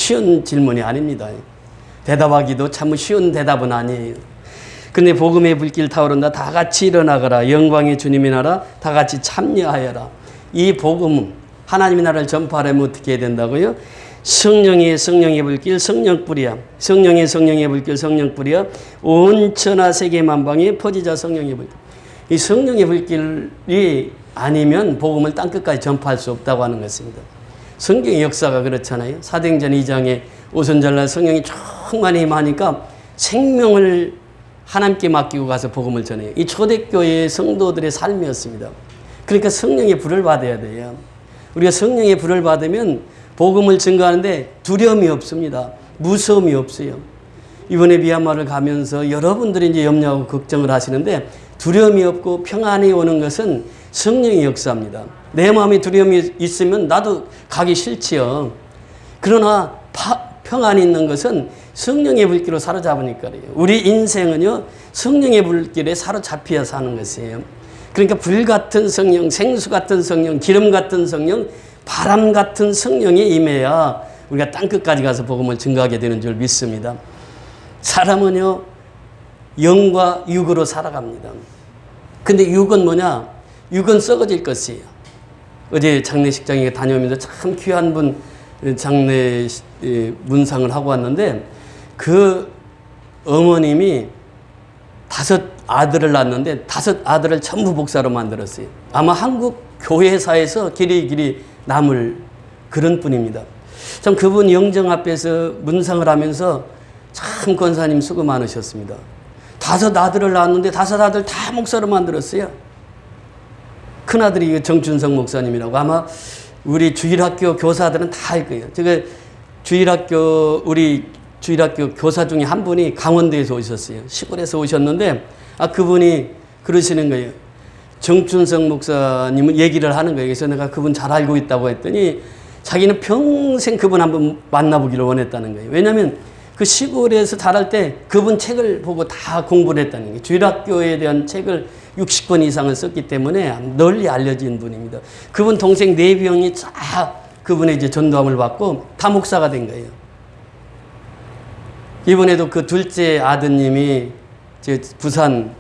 쉬운 질문이 아닙니다. 대답하기도 참 쉬운 대답은 아니에요. 근데 복음의 불길 타오른다. 다 같이 일어나거라. 영광의 주님의 나라 다 같이 참여하여라. 이 복음 하나님의 나라를 전파하려면 어떻게 해야 된다고요? 성령의 불길 성령뿌리야. 성령의 불길 성령뿌리야. 온 천하 세계 만방에 퍼지자 성령의 불길. 이 성령의 불길이 아니면 복음을 땅끝까지 전파할 수 없다고 하는 것입니다. 성경의 역사가 그렇잖아요. 사도행전 2장에 오순절날 성령이 충만히 임하니까 생명을 하나님께 맡기고 가서 복음을 전해요. 이 초대교회의 성도들의 삶이었습니다. 그러니까 성령의 불을 받아야 돼요. 우리가 성령의 불을 받으면 복음을 증거하는데 두려움이 없습니다. 무서움이 없어요. 이번에 미얀마를 가면서 여러분들이 이제 염려하고 걱정을 하시는데 두려움이 없고 평안이 오는 것은 성령의 역사입니다. 내 마음에 두려움이 있으면 나도 가기 싫지요. 그러나 평안이 있는 것은 성령의 불길로 사로잡으니까 그래요. 우리 인생은요, 성령의 불길에 사로잡혀 사는 것이에요. 그러니까 불 같은 성령, 생수 같은 성령, 기름 같은 성령, 바람 같은 성령이 임해야 우리가 땅끝까지 가서 복음을 증거하게 되는 줄 믿습니다. 사람은요, 영과 육으로 살아갑니다. 근데 육은 뭐냐? 육은 썩어질 것이에요. 어제 장례식장에 다녀오면서 참 귀한 분 장례 문상을 하고 왔는데 그 어머님이 5 아들을 낳았는데 5 아들을 전부 목사로 만들었어요. 아마 한국 교회사에서 길이 남을 그런 분입니다. 참 그분 영정 앞에서 문상을 하면서 참 권사님 수고 많으셨습니다. 5 아들을 낳았는데 5 아들 다 목사로 만들었어요. 큰아들이 정춘성 목사님이라고 아마 우리 주일학교 교사들은 다 알 거예요. 제가 우리 주일학교 교사 중에 한 분이 강원도에서 오셨어요. 시골에서 오셨는데 그분이 그러시는 거예요. 정춘성 목사님은 얘기를 하는 거예요. 그래서 내가 그분 잘 알고 있다고 했더니 자기는 평생 그분 한번 만나보기를 원했다는 거예요. 왜냐하면 그 시골에서 자랄 때 그분 책을 보고 다 공부를 했다는 거예요. 주일학교에 대한 책을 60권 이상을 썼기 때문에 널리 알려진 분입니다. 그분 동생 4명이 쫙 그분의 이제 전도함을 받고 다 목사가 된 거예요. 이번에도 그 둘째 아드님이 부산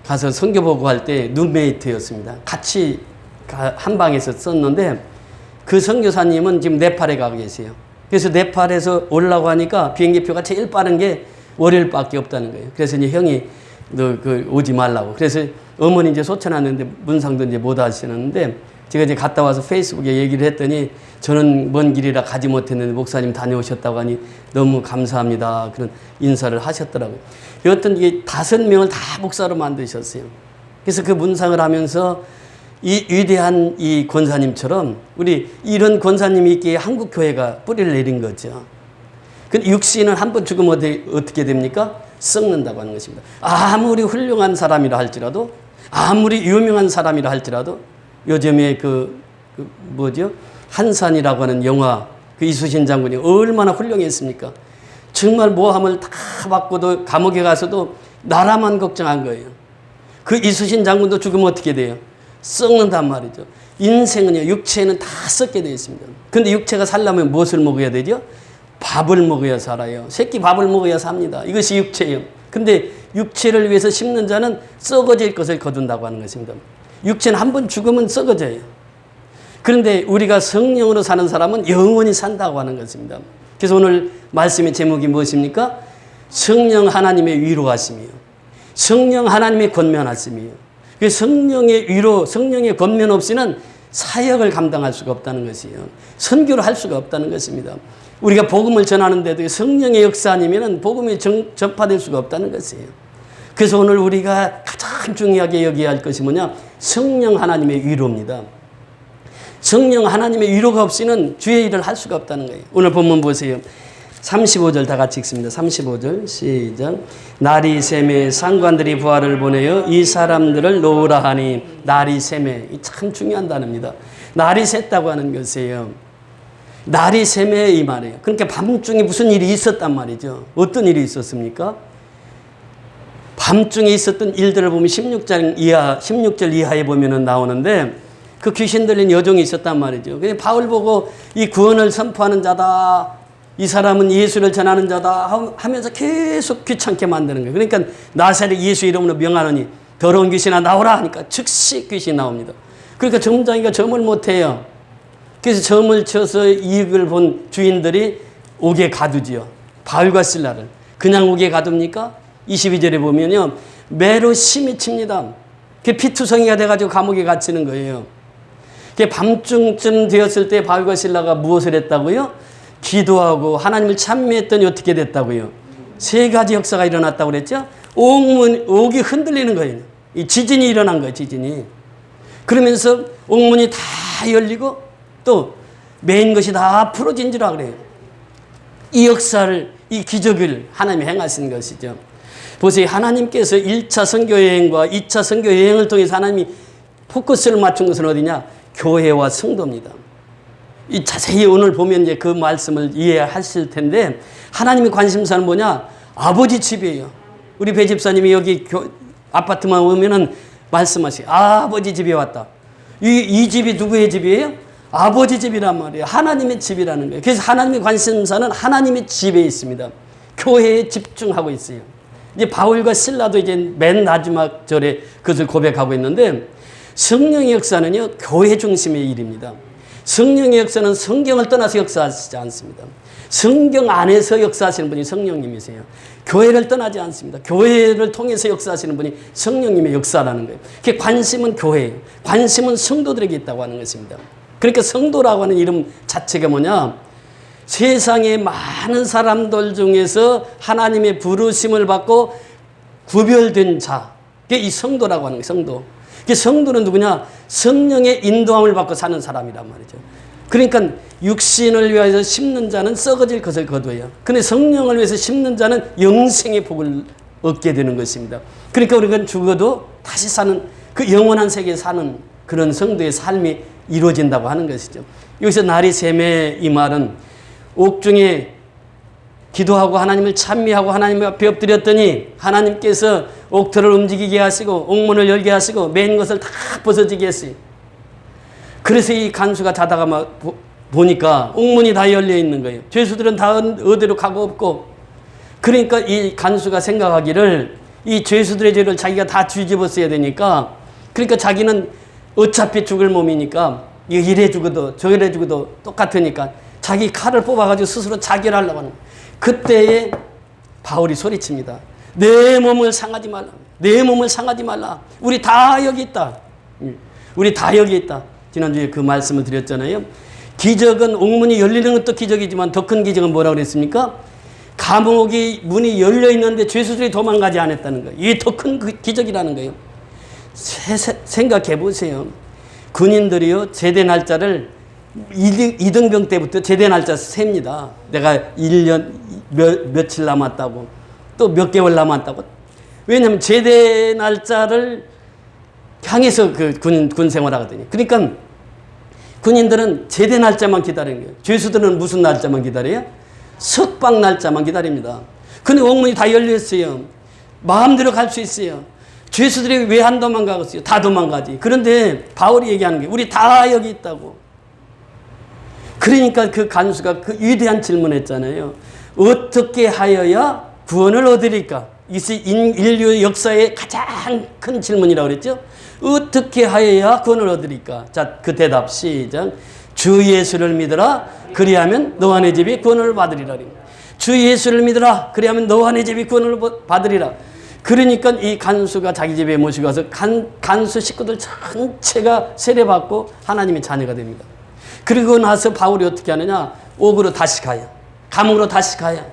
가서 선교 보고 할 때 룸메이트였습니다. 같이 한 방에서 썼는데 그 선교사님은 지금 네팔에 가 계세요. 그래서 네팔에서 오려고 하니까 비행기표가 제일 빠른 게 월요일밖에 없다는 거예요. 그래서 이제 형이 너 오지 말라고. 그래서 어머니 이제 소천하는데 문상도 이제 못 하시는데 제가 이제 갔다 와서 페이스북에 얘기를 했더니 저는 먼 길이라 가지 못했는데 목사님 다녀오셨다고 하니 너무 감사합니다. 그런 인사를 하셨더라고요. 여하튼 이게 5명을 다 목사로 만드셨어요. 그래서 그 문상을 하면서 이 위대한 이 권사님처럼 우리 이런 권사님이 있기에 한국 교회가 뿌리를 내린 거죠. 근데 육신은 한 번 죽으면 어떻게 됩니까? 썩는다고 하는 것입니다. 아무리 훌륭한 사람이라 할지라도 아무리 유명한 사람이라 할지라도 요즘에 뭐죠? 한산이라고 하는 영화 그 이수신 장군이 얼마나 훌륭했습니까? 정말 모함을 다 받고도 감옥에 가서도 나라만 걱정한 거예요. 그 이수신 장군도 죽으면 어떻게 돼요? 썩는단 말이죠. 인생은요, 육체는 다 썩게 되어 있습니다. 근데 육체가 살려면 무엇을 먹어야 되죠? 밥을 먹어야 살아요. 새끼 밥을 먹어야 삽니다. 이것이 육체예요. 근데 육체를 위해서 심는 자는 썩어질 것을 거둔다고 하는 것입니다. 육체는 한 번 죽으면 썩어져요. 그런데 우리가 성령으로 사는 사람은 영원히 산다고 하는 것입니다. 그래서 오늘 말씀의 제목이 무엇입니까? 성령 하나님의 위로하심이요. 성령 하나님의 권면하심이요. 성령의 위로, 성령의 권면 없이는 사역을 감당할 수가 없다는 것이에요. 선교를 할 수가 없다는 것입니다. 우리가 복음을 전하는데도 성령의 역사 아니면 복음이 전파될 수가 없다는 것이에요. 그래서 오늘 우리가 가장 중요하게 여겨야 할 것이 뭐냐? 성령 하나님의 위로입니다. 성령 하나님의 위로가 없이는 주의 일을 할 수가 없다는 거예요. 오늘 본문 보세요. 35절 다 같이 읽습니다. 35절 시작. 날이 샘에 상관들이 부하를 보내어 이 사람들을 놓으라 하니 날이 샘에 참 중요한 단어입니다. 날이 샜다고 하는 것이에요. 날이 샘에 이 말이에요. 그러니까 밤중에 무슨 일이 있었단 말이죠. 어떤 일이 있었습니까? 밤중에 있었던 일들을 보면 16절 이하에 보면 나오는데 그 귀신 들린 여종이 있었단 말이죠. 바울 보고 이 구원을 선포하는 자다. 이 사람은 예수를 전하는 자다 하면서 계속 귀찮게 만드는 거예요. 그러니까 나사렛 예수 이름으로 명하노니 더러운 귀신아 나오라 하니까 즉시 귀신이 나옵니다. 그러니까 점장이가 점을 못해요. 그래서 점을 쳐서 이익을 본 주인들이 옥에 가두지요. 바울과 실라를. 그냥 옥에 가둡니까? 22절에 보면요. 매로 심히 칩니다. 그 피투성이가 돼가지고 감옥에 갇히는 거예요. 밤중쯤 되었을 때 바울과 실라가 무엇을 했다고요? 기도하고 하나님을 찬미했더니 어떻게 됐다고요? 3가지 역사가 일어났다고 그랬죠? 옥이 흔들리는 거예요. 이 지진이 일어난 거예요. 지진이. 그러면서 옥문이 다 열리고 또 메인 것이 다 풀어진 줄 그래요. 이 역사를, 이 기적을 하나님이 행하신 것이죠. 보세요. 하나님께서 1차 선교여행과 2차 선교여행을 통해서 하나님이 포커스를 맞춘 것은 어디냐? 교회와 성도입니다. 이 자세히 오늘 보면 이제 그 말씀을 이해하실 텐데, 하나님의 관심사는 뭐냐? 아버지 집이에요. 우리 배 집사님이 여기 아파트만 오면은 말씀하세요. 아버지 집에 왔다. 이 집이 누구의 집이에요? 아버지 집이란 말이에요. 하나님의 집이라는 거예요. 그래서 하나님의 관심사는 하나님의 집에 있습니다. 교회에 집중하고 있어요. 이제 바울과 실라도 이제 맨 마지막 절에 그것을 고백하고 있는데, 성령의 역사는요, 교회 중심의 일입니다. 성령의 역사는 성경을 떠나서 역사하시지 않습니다. 성경 안에서 역사하시는 분이 성령님이세요. 교회를 떠나지 않습니다. 교회를 통해서 역사하시는 분이 성령님의 역사라는 거예요. 그 관심은 교회예요. 관심은 성도들에게 있다고 하는 것입니다. 그러니까 성도라고 하는 이름 자체가 뭐냐? 세상의 많은 사람들 중에서 하나님의 부르심을 받고 구별된 자. 그게 이 성도라고 하는 거예요. 성도. 그 성도는 누구냐? 성령의 인도함을 받고 사는 사람이란 말이죠. 그러니까 육신을 위하여 심는 자는 썩어질 것을 거두어요. 그런데 성령을 위해서 심는 자는 영생의 복을 얻게 되는 것입니다. 그러니까 우리가 죽어도 다시 사는 그 영원한 세계에 사는 그런 성도의 삶이 이루어진다고 하는 것이죠. 여기서 나리세메 이 말은 옥중에 기도하고 하나님을 찬미하고 하나님 앞에 엎드렸더니 하나님께서 옥터를 움직이게 하시고 옥문을 열게 하시고 맨 것을 다 벗어지게 했어요. 그래서 이 간수가 자다가 막 보니까 옥문이 다 열려 있는 거예요. 죄수들은 다 어디로 가고 없고, 그러니까 이 간수가 생각하기를 이 죄수들의 죄를 자기가 다 뒤집었어야 되니까, 그러니까 자기는 어차피 죽을 몸이니까 이래 죽어도 저래 죽어도 똑같으니까 자기 칼을 뽑아가지고 스스로 자결 하려고 하는 거예요. 그때에 바울이 소리칩니다. 내 몸을 상하지 말라. 내 몸을 상하지 말라. 우리 다 여기 있다. 우리 다 여기 있다. 지난주에 그 말씀을 드렸잖아요. 기적은 옥문이 열리는 것도 기적이지만 더 큰 기적은 뭐라고 그랬습니까? 감옥이 문이 열려 있는데 죄수들이 도망가지 않았다는 거예요. 이게 더 큰 기적이라는 거예요. 생각해 보세요. 군인들이요, 제대 날짜를 이등병 때부터 제대 날짜 셉니다. 내가 1년 며칠 남았다고, 또 몇 개월 남았다고. 왜냐하면 제대 날짜를 향해서 그 군 생활하거든요. 그러니까 군인들은 제대 날짜만 기다리는 거예요. 죄수들은 무슨 날짜만 기다려요? 석방 날짜만 기다립니다. 근데 옥문이 다 열려 있어요. 마음대로 갈 수 있어요. 죄수들이 왜 안 도망가겠어요? 다 도망가지. 그런데 바울이 얘기하는 게 우리 다 여기 있다고. 그러니까 그 간수가 그 위대한 질문을 했잖아요. 어떻게 하여야 구원을 얻으리까? 이것이 인류 역사의 가장 큰 질문이라고 그랬죠. 어떻게 하여야 구원을 얻으리까? 자, 그 대답 시작. 주 예수를 믿으라. 그리하면 너와 내 집이 구원을 받으리라. 주 예수를 믿으라. 그리하면 너와 내 집이 구원을 받으리라. 그러니까 이 간수가 자기 집에 모시고 가서 간수 식구들 전체가 세례받고 하나님의 자녀가 됩니다. 그리고 나서 바울이 어떻게 하느냐? 옥으로 다시 가요. 감옥으로 다시 가요.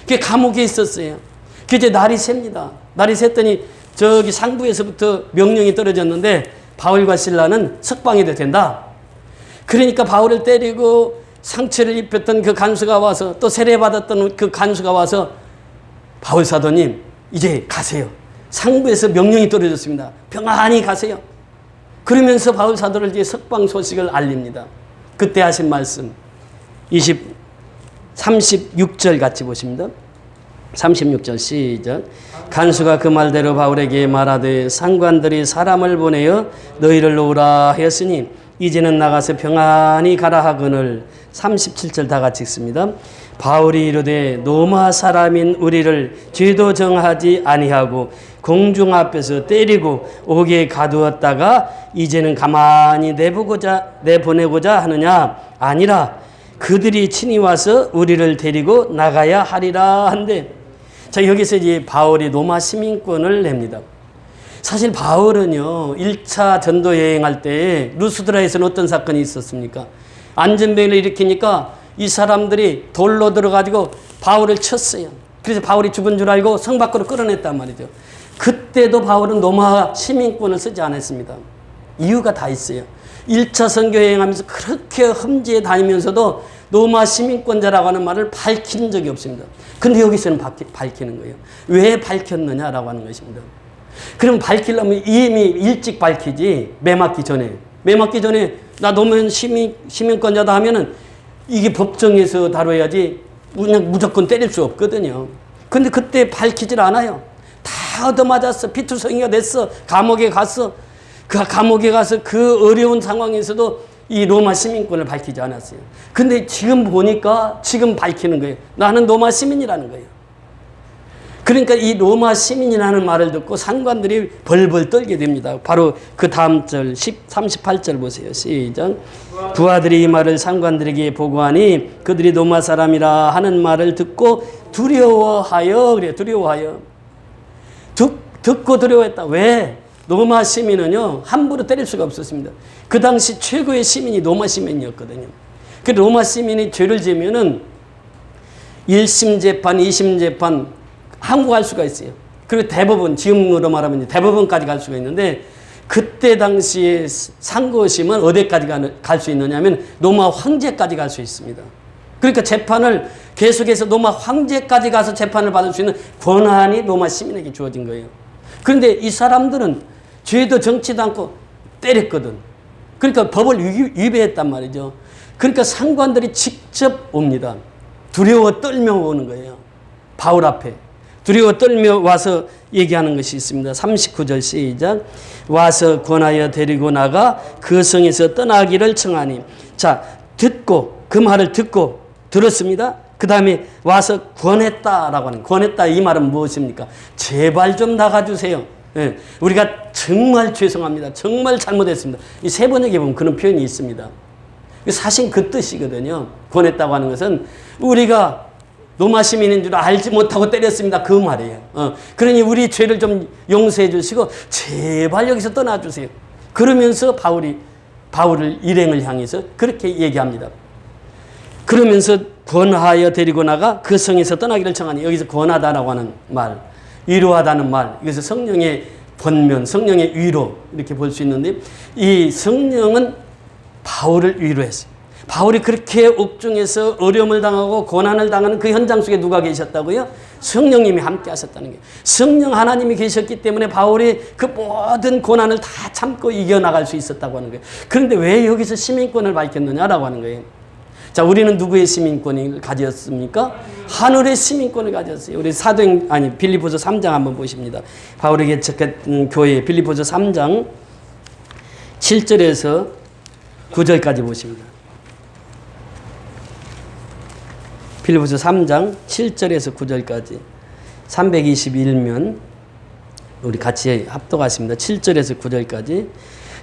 그게 감옥에 있었어요. 그게 이제 날이 셉니다. 날이 샜더니 저기 상부에서부터 명령이 떨어졌는데 바울과 실라는 석방해도 된다. 그러니까 바울을 때리고 상처를 입혔던 그 간수가 와서, 또 세례받았던 그 간수가 와서 바울 사도님 이제 가세요. 상부에서 명령이 떨어졌습니다. 평안히 가세요. 그러면서 바울 사도를 이제 석방 소식을 알립니다. 그때 하신 말씀 36절 같이 보십니다. 36절 시작. 간수가 그 말대로 바울에게 말하되 상관들이 사람을 보내어 너희를 놓으라 하였으니 이제는 나가서 평안히 가라 하거늘. 37절 다 같이 읽습니다. 바울이 이르되 로마 사람인 우리를 죄도 정하지 아니하고 공중 앞에서 때리고 옥에 가두었다가 이제는 가만히 내보내고자 하느냐? 아니라 그들이 친히 와서 우리를 데리고 나가야 하리라 한데, 자, 여기서 이제 바울이 로마 시민권을 냅니다. 사실 바울은요, 1차 전도 여행할 때 루스드라에서는 어떤 사건이 있었습니까? 안전벨을 일으키니까 이 사람들이 돌로 들어가지고 바울을 쳤어요. 그래서 바울이 죽은 줄 알고 성 밖으로 끌어냈단 말이죠. 그때도 바울은 로마 시민권을 쓰지 않았습니다. 이유가 다 있어요. 1차 선교 여행하면서 그렇게 험지에 다니면서도 로마 시민권자라고 하는 말을 밝힌 적이 없습니다. 근데 여기서는 밝히는 거예요. 왜 밝혔느냐라고 하는 것입니다. 그럼 밝히려면 이미 일찍 밝히지, 매 맞기 전에 나 노무현 시민권자다 하면은 이게 법정에서 다뤄야지 그냥 무조건 때릴 수 없거든요. 근데 그때 밝히질 않아요. 다 얻어맞았어. 피투성이가 됐어. 감옥에 갔어. 그 감옥에 가서 그 어려운 상황에서도 이 로마 시민권을 밝히지 않았어요. 근데 지금 보니까 지금 밝히는 거예요. 나는 로마 시민이라는 거예요. 그러니까 이 로마 시민이라는 말을 듣고 상관들이 벌벌 떨게 됩니다. 바로 그 다음 절 38절 보세요. 시작. 부하들이 이 말을 상관들에게 보고하니 그들이 로마 사람이라 하는 말을 듣고 두려워하여, 그래요. 두려워하여. 듣고 두려워했다. 왜? 로마 시민은요, 함부로 때릴 수가 없었습니다. 그 당시 최고의 시민이 로마 시민이었거든요. 그 로마 시민이 죄를 지으면은 1심 재판, 2심 재판 항고할 수가 있어요. 그리고 대법원, 지금으로 말하면 대법원까지 갈 수가 있는데, 그때 당시에 상고심은 어디까지 갈 수 있느냐 하면 로마 황제까지 갈 수 있습니다. 그러니까 재판을 계속해서 로마 황제까지 가서 재판을 받을 수 있는 권한이 로마 시민에게 주어진 거예요. 그런데 이 사람들은 죄도 정치도 않고 때렸거든. 그러니까 법을 위배했단 말이죠. 그러니까 상관들이 직접 옵니다. 두려워 떨며 오는 거예요. 바울 앞에. 두려워 떨며 와서 얘기하는 것이 있습니다. 39절 시작. 와서 권하여 데리고 나가 그 성에서 떠나기를 청하니. 자, 그 말을 듣고 들었습니다. 그 다음에 와서 권했다라고 하는, 권했다 이 말은 무엇입니까? 제발 좀 나가주세요. 예, 우리가 정말 죄송합니다. 정말 잘못했습니다. 이 세 번역에 보면 그런 표현이 있습니다. 사실 그 뜻이거든요. 권했다고 하는 것은 우리가 로마 시민인 줄 알지 못하고 때렸습니다. 그 말이에요. 그러니 우리 죄를 좀 용서해 주시고 제발 여기서 떠나주세요. 그러면서 바울을 일행을 향해서 그렇게 얘기합니다. 그러면서 권하여 데리고 나가 그 성에서 떠나기를 청하니, 여기서 권하다라고 하는 말, 위로하다는 말, 이것을 성령의 권면, 성령의 위로 이렇게 볼 수 있는데, 이 성령은 바울을 위로했어요. 바울이 그렇게 옥중에서 어려움을 당하고 고난을 당하는 그 현장 속에 누가 계셨다고요? 성령님이 함께 하셨다는 거예요. 성령 하나님이 계셨기 때문에 바울이 그 모든 고난을 다 참고 이겨나갈 수 있었다고 하는 거예요. 그런데 왜 여기서 시민권을 밝혔느냐라고 하는 거예요. 자, 우리는 누구의 시민권을 가졌습니까? 하늘의 시민권을 가졌어요. 우리 빌립보서 3장 한번 보십니다. 바울에게 접한 교회 빌립보서 3장 7절에서 9절까지 보십니다. 빌립보서 3장 7절에서 9절까지 321면 우리 같이 합독하십니다. 7절에서 9절까지.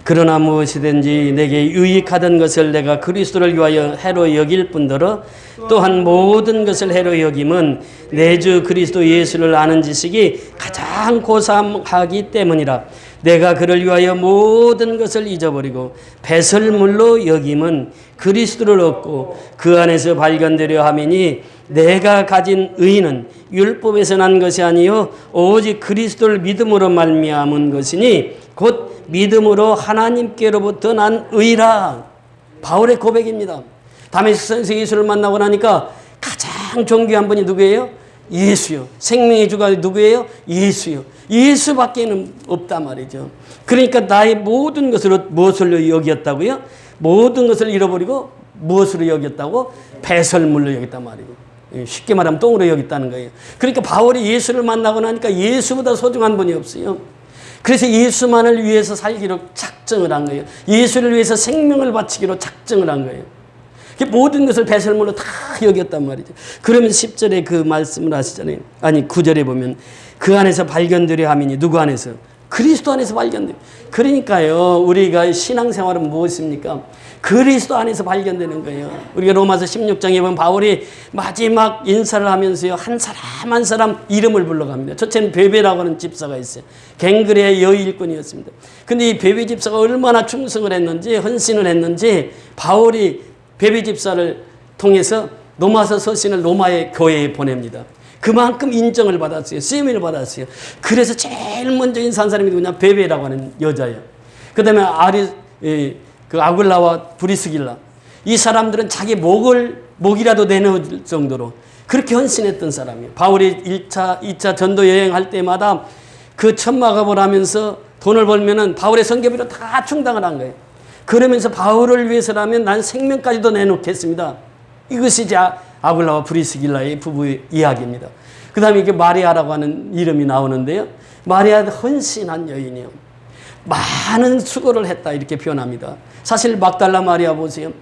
그러나 무엇이든지 내게 유익하던 것을 내가 그리스도를 위하여 해로 여길 뿐더러 또한 모든 것을 해로 여김은 내 주 그리스도 예수를 아는 지식이 가장 고상하기 때문이라. 내가 그를 위하여 모든 것을 잊어버리고 배설물로 여김은 그리스도를 얻고 그 안에서 발견되려 함이니, 내가 가진 의는 율법에서 난 것이 아니요 오직 그리스도를 믿음으로 말미암은 것이니 곧 믿음으로 하나님께로부터 난 의라. 바울의 고백입니다. 다메섹에서 예수를 만나고 나니까 가장 존귀한 분이 누구예요? 예수요. 생명의 주가 누구예요? 예수요. 예수밖에는 없단 말이죠. 그러니까 나의 모든 것을 무엇으로 여겼다고요? 모든 것을 잃어버리고 무엇으로 여겼다고? 배설물로 여겼단 말이에요. 쉽게 말하면 똥으로 여겼다는 거예요. 그러니까 바울이 예수를 만나고 나니까 예수보다 소중한 분이 없어요. 그래서 예수만을 위해서 살기로 작정을 한 거예요. 예수를 위해서 생명을 바치기로 작정을 한 거예요. 모든 것을 배설물로 다 여겼단 말이죠. 그러면 10절에 그 말씀을 하시잖아요. 아니 9절에 보면 그 안에서 발견되려 함이니 누구 안에서? 그리스도 안에서 발견돼요. 그러니까요, 우리가 신앙생활은 무엇입니까? 그리스도 안에서 발견되는 거예요. 우리가 로마서 16장에 보면 바울이 마지막 인사를 하면서요, 한 사람 한 사람 이름을 불러갑니다. 첫째는 베베라고 하는 집사가 있어요. 갱그레의 여일꾼이었습니다. 근데 이 베베 집사가 얼마나 충성을 했는지, 헌신을 했는지, 바울이 베베 집사를 통해서 로마서 서신을 로마의 교회에 보냅니다. 그만큼 인정을 받았어요. 쓰임을 받았어요. 그래서 제일 먼저 인사한 사람이 누구냐? 베베라고 하는 여자예요. 그 다음에 그 아굴라와 브리스길라. 이 사람들은 자기 목이라도 내놓을 정도로 그렇게 헌신했던 사람이에요. 바울이 2차 전도 여행할 때마다 그 천막업을 하면서 돈을 벌면은 바울의 선교비로 다 충당을 한 거예요. 그러면서 바울을 위해서라면 난 생명까지도 내놓겠습니다. 이것이 이제 아굴라와 브리스길라의 부부의 이야기입니다. 그 다음에 이게 마리아라고 하는 이름이 나오는데요. 마리아도 헌신한 여인이에요. 많은 수고를 했다 이렇게 표현합니다. 사실 막달라 마리아 보세요.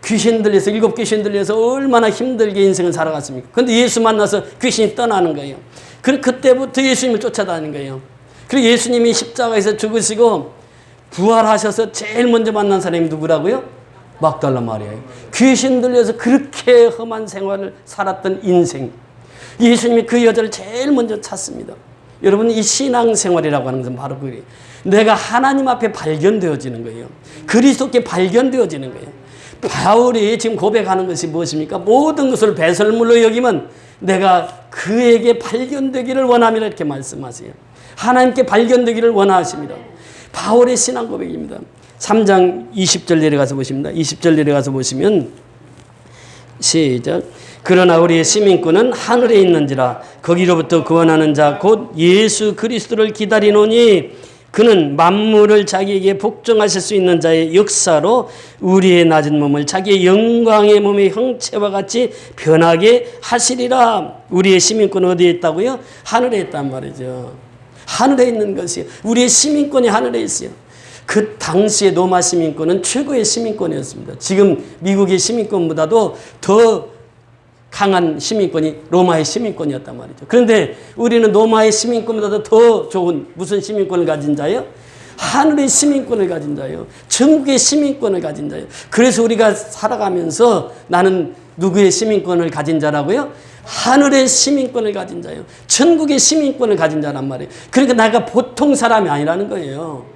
귀신 들려서 7 귀신 들려서 얼마나 힘들게 인생을 살아갔습니까? 그런데 예수 만나서 귀신이 떠나는 거예요. 그때부터 예수님을 쫓아다니는 거예요. 그리고 예수님이 십자가에서 죽으시고 부활하셔서 제일 먼저 만난 사람이 누구라고요? 막달라 마리아예요. 귀신 들려서 그렇게 험한 생활을 살았던 인생. 예수님이 그 여자를 제일 먼저 찾습니다. 여러분, 이 신앙생활이라고 하는 것은 바로 그래요. 내가 하나님 앞에 발견되어지는 거예요. 그리스도께 발견되어지는 거예요. 바울이 지금 고백하는 것이 무엇입니까? 모든 것을 배설물로 여기면 내가 그에게 발견되기를 원함이라 이렇게 말씀하세요. 하나님께 발견되기를 원하십니다. 바울의 신앙 고백입니다. 3장 20절 내려가서 보십니다. 20절 내려가서 보시면 시작. 그러나 우리의 시민권은 하늘에 있는지라 거기로부터 구원하는 자 곧 예수 그리스도를 기다리노니 그는 만물을 자기에게 복종하실 수 있는 자의 역사로 우리의 낮은 몸을 자기의 영광의 몸의 형체와 같이 변하게 하시리라. 우리의 시민권은 어디에 있다고요? 하늘에 있단 말이죠. 하늘에 있는 것이요. 우리의 시민권이 하늘에 있어요. 그 당시의 로마 시민권은 최고의 시민권이었습니다. 지금 미국의 시민권보다도 더 강한 시민권이 로마의 시민권이었단 말이죠. 그런데 우리는 로마의 시민권보다도 더 좋은 무슨 시민권을 가진 자예요? 하늘의 시민권을 가진 자예요. 천국의 시민권을 가진 자예요. 그래서 우리가 살아가면서 나는 누구의 시민권을 가진 자라고요? 하늘의 시민권을 가진 자예요. 천국의 시민권을 가진 자란 말이에요. 그러니까 내가 보통 사람이 아니라는 거예요.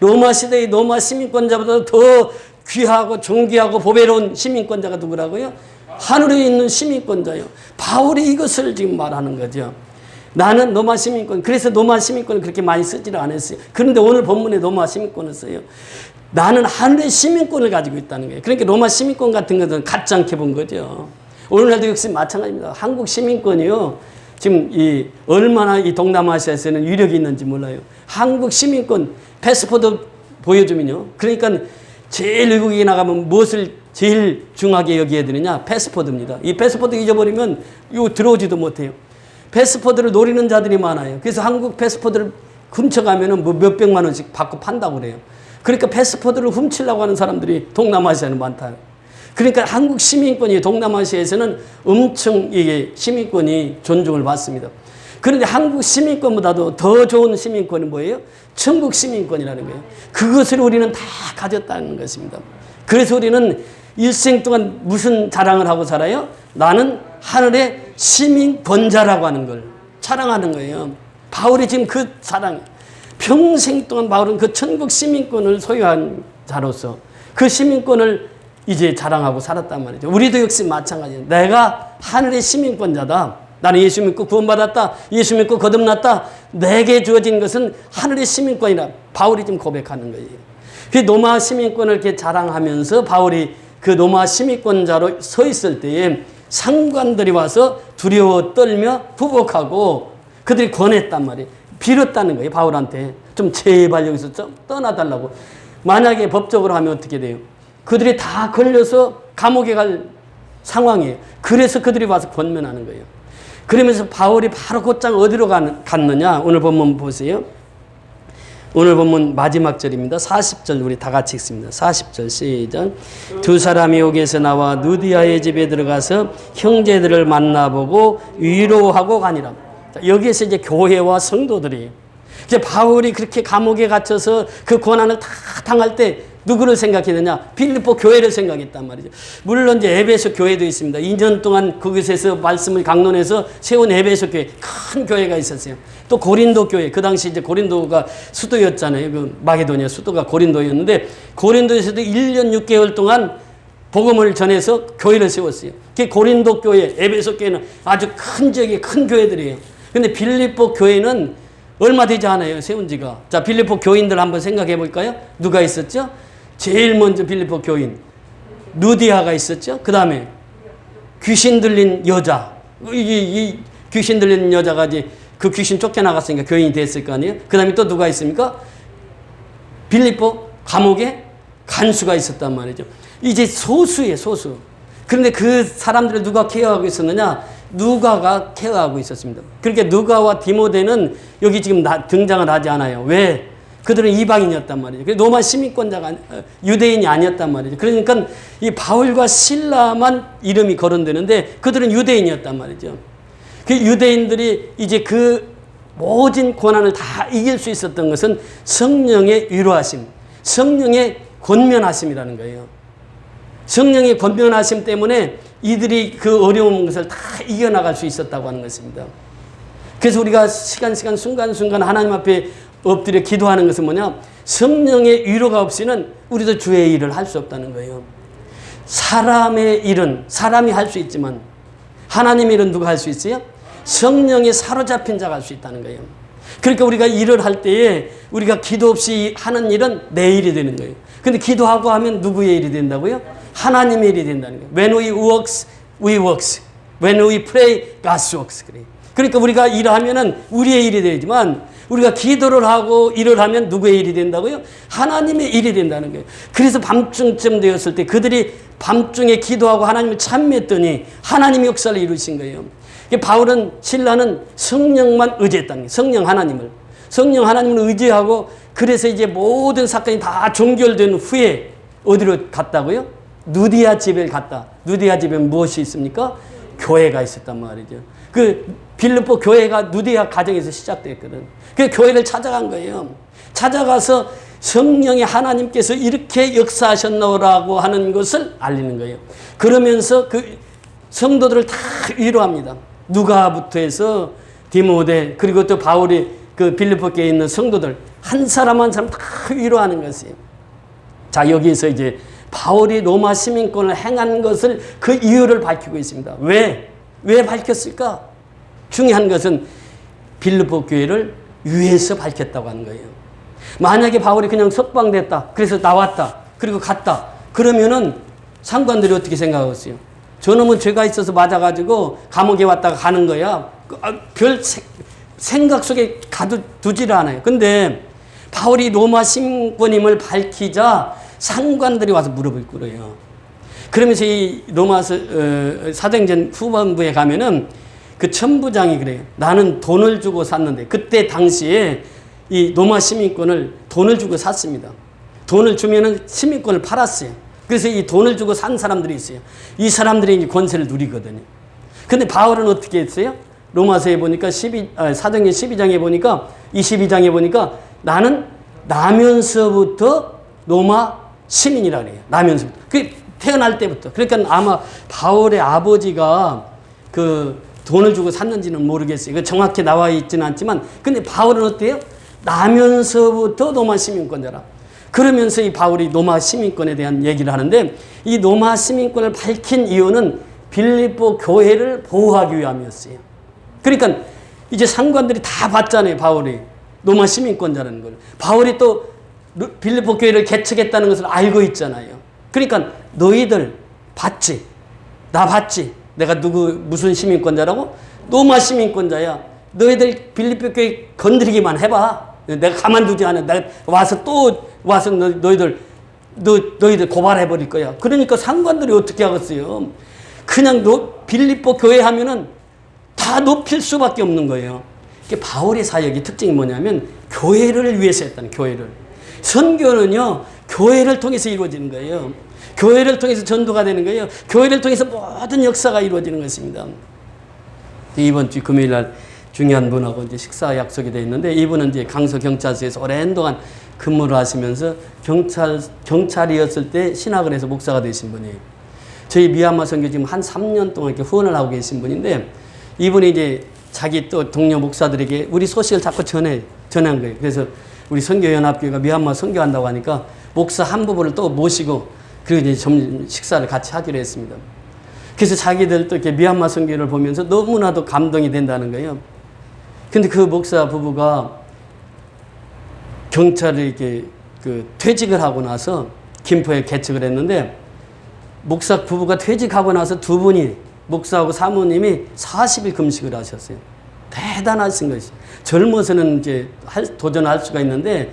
로마 시대의 로마 시민권자보다 더 귀하고 존귀하고 보배로운 시민권자가 누구라고요? 하늘에 있는 시민권자예요. 바울이 이것을 지금 말하는 거죠. 나는 로마 시민권, 그래서 로마 시민권을 그렇게 많이 쓰지를 않았어요. 그런데 오늘 본문에 로마 시민권을 써요. 나는 하늘의 시민권을 가지고 있다는 거예요. 그러니까 로마 시민권 같은 것은 가짜 않게 본 거죠. 오늘날도 역시 마찬가지입니다. 한국 시민권이요. 지금 얼마나 이 동남아시아에서는 위력이 있는지 몰라요. 한국 시민권 패스포드 보여주면요. 그러니까 제일 외국에 나가면 무엇을 제일 중하게 여기게 되느냐? 패스포드입니다. 이 패스포드 잊어버리면 이거 들어오지도 못해요. 패스포드를 노리는 자들이 많아요. 그래서 한국 패스포드를 훔쳐가면은 뭐 몇백만 원씩 받고 판다고 그래요. 그러니까 패스포드를 훔치려고 하는 사람들이 동남아시아에는 많다. 그러니까 한국 시민권이 동남아시아에서는 엄청 이게 시민권이 존중을 받습니다. 그런데 한국 시민권보다도 더 좋은 시민권은 뭐예요? 천국 시민권이라는 거예요. 그것을 우리는 다 가졌다는 것입니다. 그래서 우리는 일생 동안 무슨 자랑을 하고 살아요? 나는 하늘의 시민권자라고 하는 걸 자랑하는 거예요. 바울이 지금 그 자랑, 평생 동안 바울은 그 천국 시민권을 소유한 자로서 그 시민권을 이제 자랑하고 살았단 말이죠. 우리도 역시 마찬가지예요. 내가 하늘의 시민권자다. 나는 예수 믿고 구원받았다. 예수 믿고 거듭났다. 내게 주어진 것은 하늘의 시민권이라 바울이 지금 고백하는 거예요. 그 로마 시민권을 이렇게 자랑하면서 바울이 그 로마 시민권자로 서 있을 때에 상관들이 와서 두려워 떨며 부복하고 그들이 권했단 말이에요. 빌었다는 거예요. 바울한테. 좀 제발 여기서 좀 떠나달라고. 만약에 법적으로 하면 어떻게 돼요? 그들이 다 걸려서 감옥에 갈 상황이에요. 그래서 그들이 와서 권면하는 거예요. 그러면서 바울이 바로 곧장 어디로 갔느냐? 오늘 본문 보세요. 오늘 본문 마지막 절입니다. 40절 우리 다 같이 읽습니다. 40절 시작. 두 사람이 여기에서 나와 누디아의 집에 들어가서 형제들을 만나보고 위로하고 가니라. 여기에서 이제 교회와 성도들이 이제 바울이 그렇게 감옥에 갇혀서 그 고난을 다 당할 때 누구를 생각했느냐? 빌립보 교회를 생각했단 말이죠. 물론 이제 에베소 교회도 있습니다. 2년 동안 그곳에서 말씀을 강론해서 세운 에베소 교회, 큰 교회가 있었어요. 또 고린도 교회, 그 당시 이제 고린도가 수도였잖아요. 그 마게도니아 수도가 고린도였는데 고린도에서도 1년 6개월 동안 복음을 전해서 교회를 세웠어요. 그 고린도 교회, 에베소 교회는 아주 큰 지역의 큰 교회들이에요. 근데 빌립보 교회는 얼마 되지 않아요, 세운 지가. 자, 빌립보 교인들 한번 생각해 볼까요? 누가 있었죠? 제일 먼저 빌립보 교인 누디아가 있었죠. 그 다음에 귀신 들린 여자, 이 귀신 들린 여자가 이제 그 귀신 쫓겨나갔으니까 교인이 됐을 거 아니에요. 그 다음에 또 누가 있습니까? 빌립보 감옥에 간수가 있었단 말이죠. 이제 소수예요, 소수. 그런데 그 사람들을 누가 케어하고 있었느냐? 누가가 케어하고 있었습니다. 그러니까 누가와 디모데는 여기 지금 등장을 하지 않아요. 왜? 그들은 이방인이었단 말이죠. 로마 시민권자가 유대인이 아니었단 말이죠. 그러니까 이 바울과 실라만 이름이 거론되는데 그들은 유대인이었단 말이죠. 그 유대인들이 이제 그 모든 고난을 다 이길 수 있었던 것은 성령의 위로하심, 성령의 권면하심이라는 거예요. 성령의 권면하심 때문에 이들이 그 어려운 것을 다 이겨나갈 수 있었다고 하는 것입니다. 그래서 우리가 시간 순간순간 하나님 앞에 엎드려 기도하는 것은 뭐냐? 성령의 위로가 없이는 우리도 주의 일을 할 수 없다는 거예요. 사람의 일은 사람이 할 수 있지만 하나님의 일은 누가 할 수 있어요? 성령에 사로잡힌 자가 할 수 있다는 거예요. 그러니까 우리가 일을 할 때에 우리가 기도 없이 하는 일은 내 일이 되는 거예요. 근데 기도하고 하면 누구의 일이 된다고요? 하나님의 일이 된다는 거예요. When we works, we works. When we pray, God works. 그러니까 우리가 일하면은 우리의 일이 되지만 우리가 기도를 하고 일을 하면 누구의 일이 된다고요? 하나님의 일이 된다는 거예요. 그래서 밤중쯤 되었을 때 그들이 밤중에 기도하고 하나님을 찬미했더니 하나님의 역사를 이루신 거예요. 바울은 신라는 성령만 의지했다는 거예요. 성령 하나님을 의지하고 그래서 이제 모든 사건이 다 종결된 후에 어디로 갔다고요? 누디아 집에 갔다. 누디아 집에 무엇이 있습니까? 교회가 있었단 말이죠. 그 빌립보 교회가 누디아 가정에서 시작됐거든. 그 교회를 찾아간 거예요. 찾아가서 성령의 하나님께서 이렇게 역사하셨노라고 하는 것을 알리는 거예요. 그러면서 그 성도들을 다 위로합니다. 누가부터 해서 디모데 그리고 또 바울이 그 빌립보 교회에 있는 성도들 한 사람 한 사람 다 위로하는 것이에요. 자, 여기에서 이제 바울이 로마 시민권을 행한 것을 그 이유를 밝히고 있습니다. 왜 밝혔을까? 중요한 것은 빌립보 교회를 위해서 밝혔다고 하는 거예요. 만약에 바울이 그냥 석방됐다. 그래서 나왔다. 그리고 갔다. 그러면은 상관들이 어떻게 생각하겠어요? 저놈은 죄가 있어서 맞아가지고 감옥에 왔다가 가는 거야. 별 생각 속에 가두지를 않아요. 근데 바울이 로마 시민권임을 밝히자 상관들이 와서 무릎을 꿇어요. 그러면서 이 로마서 사도행전 후반부에 가면은 그 천부장이 그래요. 나는 돈을 주고 샀는데 그때 당시에 이 로마 시민권을 돈을 주고 샀습니다. 돈을 주면은 시민권을 팔았어요. 그래서 이 돈을 주고 산 사람들이 있어요. 이 사람들이 이제 권세를 누리거든요. 근데 바울은 어떻게 했어요? 로마서에 보니까 사도행전 12장에 보니까 22장에 보니까 나는 나면서부터 로마 시민이라 그래요. 나면서부터. 그 태어날 때부터. 그러니까 아마 바울의 아버지가 그 돈을 주고 샀는지는 모르겠어요. 정확히 나와 있지는 않지만 근데 바울은 어때요? 나면서부터 로마 시민권자라. 그러면서 이 바울이 로마 시민권에 대한 얘기를 하는데 이 로마 시민권을 밝힌 이유는 빌립보 교회를 보호하기 위함이었어요. 그러니까 이제 상관들이 다 봤잖아요. 바울이 로마 시민권자라는 걸. 바울이 또 빌립보 교회를 개척했다는 것을 알고 있잖아요. 그러니까 너희들 봤지? 나 봤지? 내가 무슨 시민권자라고? 로마 시민권자야. 너희들 빌립보 교회 건드리기만 해봐. 내가 가만두지 않아. 내가 와서 너희들 고발해 버릴 거야. 그러니까 상관들이 어떻게 하겠어요? 그냥 빌립보 교회 하면은 다 높일 수밖에 없는 거예요. 바울의 사역의 특징이 뭐냐면 교회를 위해서 했다는 교회를. 선교는요, 교회를 통해서 이루어지는 거예요. 교회를 통해서 전도가 되는 거예요. 교회를 통해서 모든 역사가 이루어지는 것입니다. 이번 주 금요일 날 중요한 분하고 이제 식사 약속이 되어 있는데, 이분은 이제 강서경찰서에서 오랜 동안 근무를 하시면서 경찰이었을 때 신학을 해서 목사가 되신 분이에요. 저희 미얀마 선교 지금 한 3년 동안 이렇게 후원을 하고 계신 분인데, 이분이 이제 자기 또 동료 목사들에게 우리 소식을 자꾸 전한 거예요. 그래서 우리 선교연합교회가 미얀마 선교한다고 하니까 목사 한 부부를 또 모시고 그리고 이제 점심 식사를 같이 하기로 했습니다. 그래서 자기들도 이렇게 미얀마 선교를 보면서 너무나도 감동이 된다는 거예요. 근데 그 목사 부부가 경찰을 이렇게 퇴직을 하고 나서 김포에 개척을 했는데, 목사 부부가 퇴직하고 나서 두 분이, 목사하고 사모님이 40일 금식을 하셨어요. 대단하신 것이. 젊어서는 이제 도전할 수가 있는데,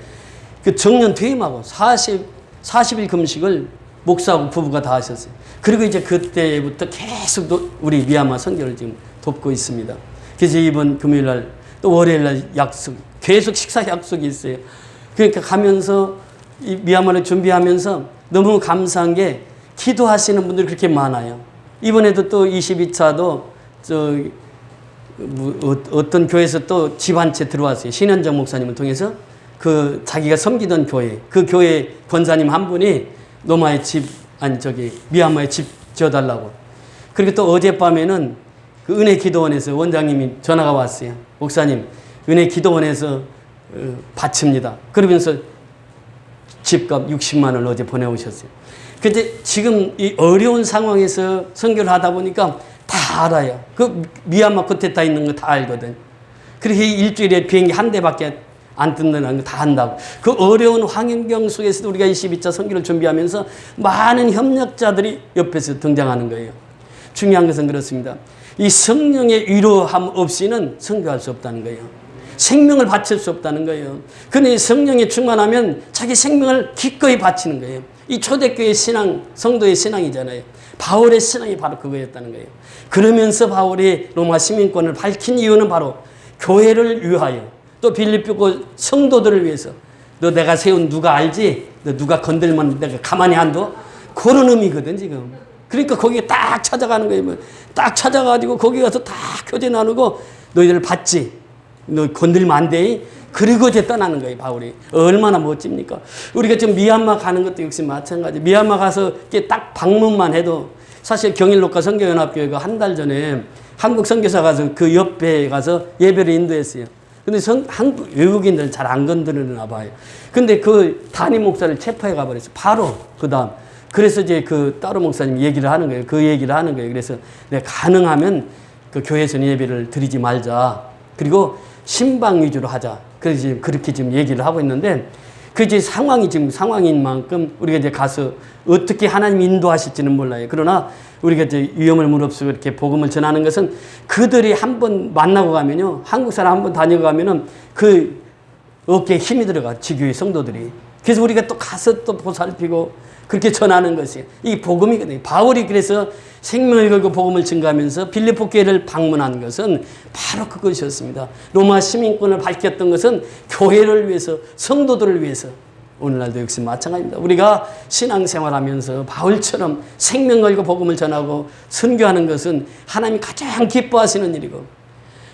그 정년 퇴임하고 40일 금식을 목사하고 부부가 다 하셨어요. 그리고 이제 그때부터 계속 우리 미얀마 선교를 지금 돕고 있습니다. 그래서 이번 금요일 날 또 월요일 날 약속, 계속 식사 약속이 있어요. 그러니까 가면서 이 미얀마를 준비하면서 너무 감사한 게 기도하시는 분들이 그렇게 많아요. 이번에도 또 22차도 어떤 교회에서 또 집 한 채 들어왔어요. 신현정 목사님을 통해서 그 자기가 섬기던 교회, 그 교회 권사님 한 분이 로마의 집, 미얀마에 집 지어달라고. 그리고 또 어젯밤에는 그 은혜 기도원에서 원장님이 전화가 왔어요. 목사님, 은혜 기도원에서 바칩니다. 그러면서 집값 60만 원을 어제 보내오셨어요. 근데 지금 이 어려운 상황에서 선교를 하다 보니까 다 알아요. 그 미얀마 끝에 다 있는 거 다 알거든. 그렇게 일주일에 비행기 한 대밖에 안 뜬다는 거 다 한다고. 그 어려운 환경 속에서도 우리가 22차 선교를 준비하면서 많은 협력자들이 옆에서 등장하는 거예요. 중요한 것은 그렇습니다. 이 성령의 위로함 없이는 선교할 수 없다는 거예요. 생명을 바칠 수 없다는 거예요. 근데 성령에 충만하면 자기 생명을 기꺼이 바치는 거예요. 이 초대교회 신앙, 성도의 신앙이잖아요. 바울의 신앙이 바로 그거였다는 거예요. 그러면서 바울이 로마 시민권을 밝힌 이유는 바로 교회를 위하여, 또 빌립보 성도들을 위해서. 너 내가 세운 누가 알지? 너 누가 건들면 내가 가만히 안 둬? 그런 의미거든 지금. 그러니까 거기에 딱 찾아가는 거예요. 딱 찾아가지고 거기 가서 다 교제 나누고, 너희들 봤지? 너 건들면 안 돼? 그리고 이제 떠나는 거예요, 바울이. 얼마나 멋집니까? 우리가 지금 미얀마 가는 것도 역시 마찬가지. 미얀마 가서 이렇게 딱 방문만 해도, 사실 경일록가 선교연합교회가 한 달 전에 한국 선교사 가서 그 옆에 가서 예배를 인도했어요. 근데 한국 외국인들 잘 안 건드리나 봐요. 근데 그 담임 목사를 체포해 가버렸어요. 바로 그 다음. 그래서 이제 그 따로 목사님이 얘기를 하는 거예요. 그 얘기를 하는 거예요. 그래서 내가 가능하면 그 교회에서는 예배를 드리지 말자. 그리고 신방 위주로 하자. 그래서 지금 그렇게 지금 얘기를 하고 있는데, 그 이제 상황이 지금 상황인 만큼 우리가 이제 가서 어떻게 하나님 인도하실지는 몰라요. 그러나 우리가 이제 위험을 무릅쓰고 이렇게 복음을 전하는 것은, 그들이 한번 만나고 가면요, 한국 사람 한번 다녀가면은 그 어깨에 힘이 들어가, 지교회 성도들이. 그래서 우리가 또 가서 또 보살피고 그렇게 전하는 것이 이 복음이거든요. 바울이 그래서 생명을 걸고 복음을 증가하면서 빌립보 교회를 방문한 것은 바로 그것이었습니다. 로마 시민권을 밝혔던 것은 교회를 위해서, 성도들을 위해서. 오늘날도 역시 마찬가지입니다. 우리가 신앙생활하면서 바울처럼 생명 걸고 복음을 전하고 선교하는 것은 하나님이 가장 기뻐하시는 일이고,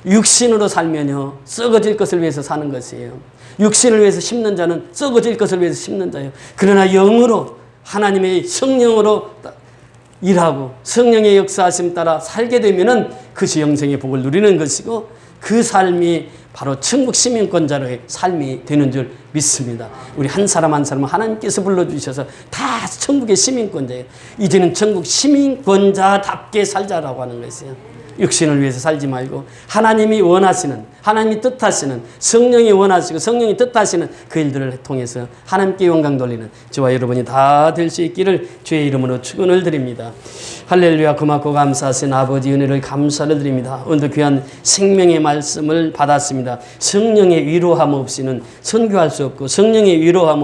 육신으로 살면요, 썩어질 것을 위해서 사는 것이에요. 육신을 위해서 심는 자는 썩어질 것을 위해서 심는 자예요. 그러나 영으로, 하나님의 성령으로 일하고 성령의 역사하심 따라 살게 되면은 그것이 영생의 복을 누리는 것이고, 그 삶이 바로 천국 시민권자로의 삶이 되는 줄 믿습니다. 우리 한 사람 한 사람은 하나님께서 불러주셔서 다 천국의 시민권자예요. 이제는 천국 시민권자답게 살자라고 하는 것이에요. 육신을 위해서 살지 말고 하나님이 원하시는, 하나님이 뜻하시는, 성령이 원하시고 성령이 뜻하시는 그 일들을 통해서 하나님께 영광 돌리는 저와 여러분이 다 될 수 있기를 주의 이름으로 축원을 드립니다. 할렐루야. 고맙고 감사하신 아버지 은혜를 감사를 드립니다. 오늘도 귀한 생명의 말씀을 받았습니다. 성령의 위로함 없이는 선교할 수 없고, 성령의 위로함